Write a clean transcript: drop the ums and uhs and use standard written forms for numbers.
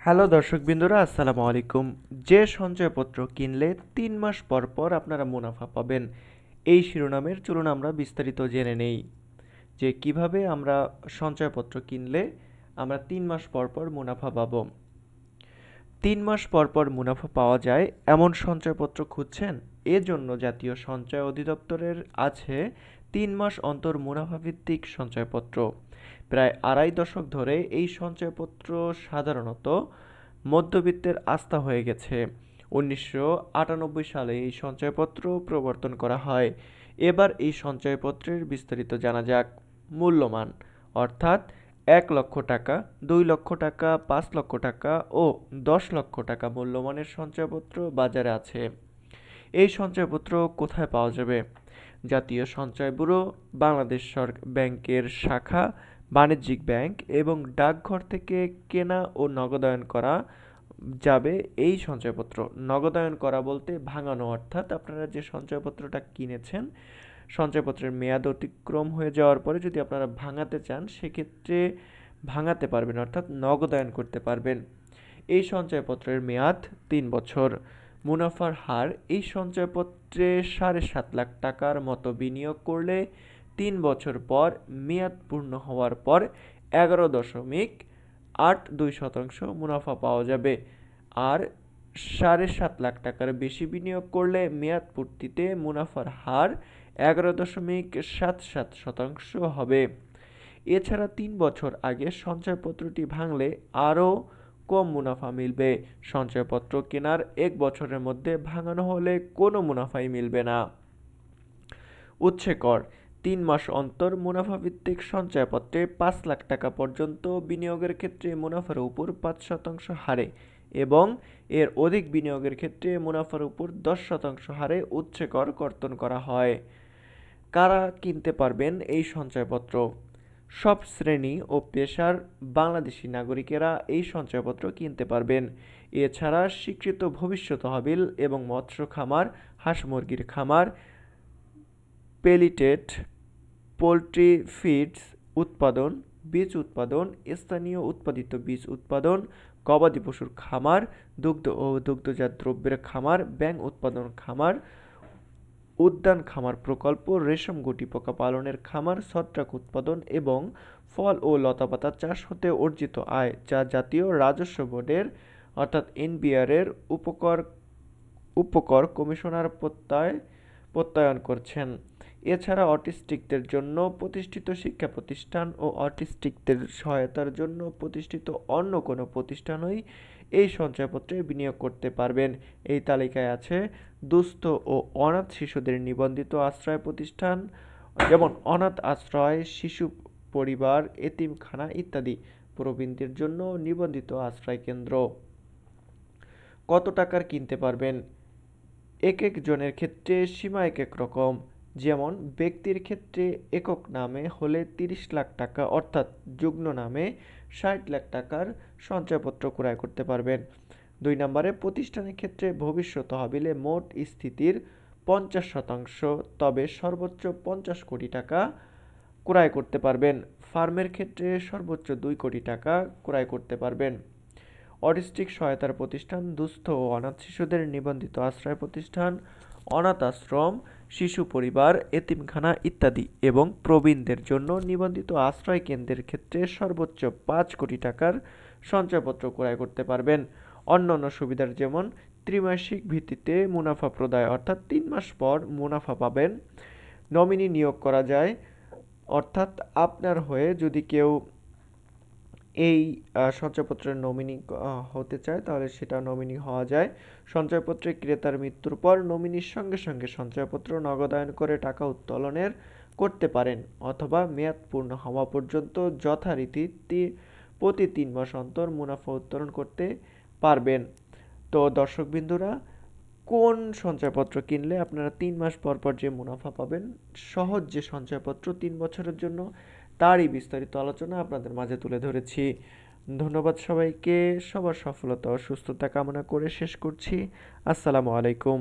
Hello দর্শকবৃন্দরা, আসসালামু আলাইকুম। যে সঞ্চয়পত্র কিনলে 3 মাস পর পর আপনারা মুনাফা পাবেন, এই শিরোনামের চলুন আমরা বিস্তারিত জেনে নেই যে কিভাবে আমরা সঞ্চয়পত্র কিনলে আমরা 3 মাস পর পর মুনাফা পাবো। 3 মাস পর পর মুনাফা পাওয়া যায় এমন সঞ্চয়পত্র খুঁজছেন? এজন্য জাতীয় সঞ্চয় অধিদপ্তরের আছে 3 মাস অন্তর মুনাফা ভিত্তিক সঞ্চয়পত্র। প্রায় আড়াই দশক ধরে এই সঞ্চয়পত্র সাধারণত মধ্যবিত্তের আস্থা হয়ে গেছে। 1998 সালে এই সঞ্চয়পত্র প্রবর্তন করা হয়। এবার এই সঞ্চয়পত্রের বিস্তারিত জানা যাক। মূল্যমান অর্থাৎ 1 লক্ষ টাকা, 2 লক্ষ টাকা, 5 লক্ষ টাকা ও 10 লক্ষ টাকা মূল্যমানের সঞ্চয়পত্র বাজারে আছে। এই সঞ্চয়পত্র কোথায় পাওয়া যাবে? জাতীয় সঞ্চয় ব্যুরো, বাংলাদেশ ব্যাংকের শাখা, বাণিজ্যিক ব্যাংক এবং ডাকঘর থেকে কেনা ও নগদায়ন করা যাবে এই সঞ্চয়পত্র। নগদায়ন করা বলতে ভাঙানো, অর্থাৎ আপনারা যে সঞ্চয়পত্রটা কিনেছেন, সঞ্চয়পত্রের মেয়াদ অতিক্রম হয়ে যাওয়ার পরে যদি আপনারা ভাঙাতে চান, সেক্ষেত্রে ভাঙাতে পারবেন, অর্থাৎ নগদায়ন করতে পারবেন। এই সঞ্চয়পত্রের মেয়াদ 3 বছর। মুনাফার হার এই সঞ্চয়পত্রে 7.5 লাখ টাকার মতো বিনিয়োগ করলে 3 বছর পর মেয়াদ পূর্ণ হওয়ার পর 11.82% মুনাফা পাওয়া যাবে। আর 7.5 লাখ টাকার বেশি বিনিয়োগ করলে মেয়াদ পূর্তিতে মুনাফার হার 11.77% হবে। এছাড়া 3 বছর আগে সঞ্চয়পত্রটি ভাঙলে আরও কম মুনাফা মিলবে। সঞ্চয়পত্র কেনার 1 বছরের মধ্যে ভাঙানো হলে কোনো মুনাফাই মিলবে না। উৎসে কর 3 মাস অন্তর মুনাফাভিত্তিক সঞ্চয়পত্রে 5 লাখ টাকা পর্যন্ত বিনিয়োগের ক্ষেত্রে মুনাফার উপর 5% হারে এবং এর অধিক বিনিয়োগের ক্ষেত্রে মুনাফার উপর 10% হারে উৎসে কর কর্তন করা হয়। কারা কিনতে পারবেন এই সঞ্চয়পত্র? সব শ্রেণী ও পেশার বাংলাদেশি নাগরিকেরা এই সঞ্চয়পত্র কিনতে পারবেন। এছাড়া স্বীকৃত ভবিষ্যৎ তহবিল এবং মৎস্য খামার, হাঁস মুরগির খামার, পেলিটেড পোল্ট্রি ফিডস উৎপাদন, বীজ উৎপাদন, স্থানীয় উৎপাদিত বীজ উৎপাদন, গবাদি পশুর খামার, দুগ্ধ ও দুগ্ধজাত দ্রব্যের খামার, ব্যাঙ উৎপাদন খামার, উদ্যান খামার প্রকল্প, রেশম গুটি পোকা পালনের খামার, ছত্রাক উৎপাদন এবং ফল ও লতাপাতা চাষ হতে অর্জিত আয় যা জাতীয় রাজস্ব বোর্ডের অর্থাৎ এনবিআর এর উপকর কমিশনার প্রত্যয়ন করছেন। এছাড়া অটিস্টিকদের জন্য প্রতিষ্ঠিত শিক্ষা প্রতিষ্ঠান ও অটিস্টিকদের সহায়তার জন্য প্রতিষ্ঠিত অন্য কোনো প্রতিষ্ঠানই এই সঞ্চয়পত্রে বিনিয়োগ করতে পারবেন। এই তালিকায় আছে দুস্থ ও অনাথ শিশুদের নিবন্ধিত আশ্রয় প্রতিষ্ঠান, যেমন অনাথ আশ্রয়, শিশু পরিবার, এতিমখানা ইত্যাদি। প্রবীণদের জন্য নিবন্ধিত আশ্রয় কেন্দ্র। কত টাকার কিনতে পারবেন? এক এক জনের ক্ষেত্রে সীমা এক এক রকম। যেমন ব্যক্তির ক্ষেত্রে একক নামে হলে 30 লাখ টাকা অর্থাৎ যুগ্ম নামে 60 লাখ টাকার সঞ্চয়পত্র ক্রয় করতে পারবেন। 2 নম্বরে প্রতিষ্ঠানের ক্ষেত্রে ভবিষ্যৎ তহবিলে মোট স্থিতির 50%, তবে সর্বোচ্চ 50 কোটি টাকা ক্রয় করতে পারবেন। ফার্মের ক্ষেত্রে সর্বোচ্চ 2 কোটি টাকা ক্রয় করতে পারবেন। অটিস্টিক সহায়তার প্রতিষ্ঠান, দুস্থ ও অনাথ শিশুদের নিবন্ধিত আশ্রয় প্রতিষ্ঠান, অনাথ আশ্রম, শিশু পরিবার, এতিমখানা ইত্যাদি এবং প্রবীণদের জন্য নিবন্ধিত আশ্রয় কেন্দ্রের ক্ষেত্রে সর্বোচ্চ 5 কোটি টাকার সঞ্চয়পত্র ক্রয় করতে পারবেন। অন্যান্য সুবিধার যেমন ত্রিমাসিক ভিত্তিতে মুনাফা প্রদায় অর্থাৎ 3 মাস পর মুনাফা পাবেন। নমিনি নিয়োগ করা যায়, অর্থাৎ আপনার হয়ে যদি কেউ এই সঞ্চয়পত্রের নমিনি হতে চায় তাহলে সেটা নমিনি হওয়া যায়। সঞ্চয়পত্রে ক্রেতার মৃত্যুর পর নমিনির সঙ্গে সঙ্গে সঞ্চয়পত্র নগদায়ন করে টাকা উত্তোলনের করতে পারেন অথবা মেয়াদ পূর্ণ হওয়া পর্যন্ত যথারীতি প্রতি 3 মাস অন্তর মুনাফা উত্তোলন করতে পারবেন। তো দর্শকবৃন্দুরা, কোন সঞ্চয়পত্র কিনলে আপনারা 3 মাস পর পর যে মুনাফা পাবেন, সহজ যে সঞ্চয়পত্র 3 বছরের জন্য, তারই বিস্তারিত আলোচনা আপনাদের মাঝে তুলে ধরেছি। ধন্যবাদ সবাইকে। সবার সফলতা ও সুস্থতা কামনা করে শেষ করছি। আসসালামু আলাইকুম।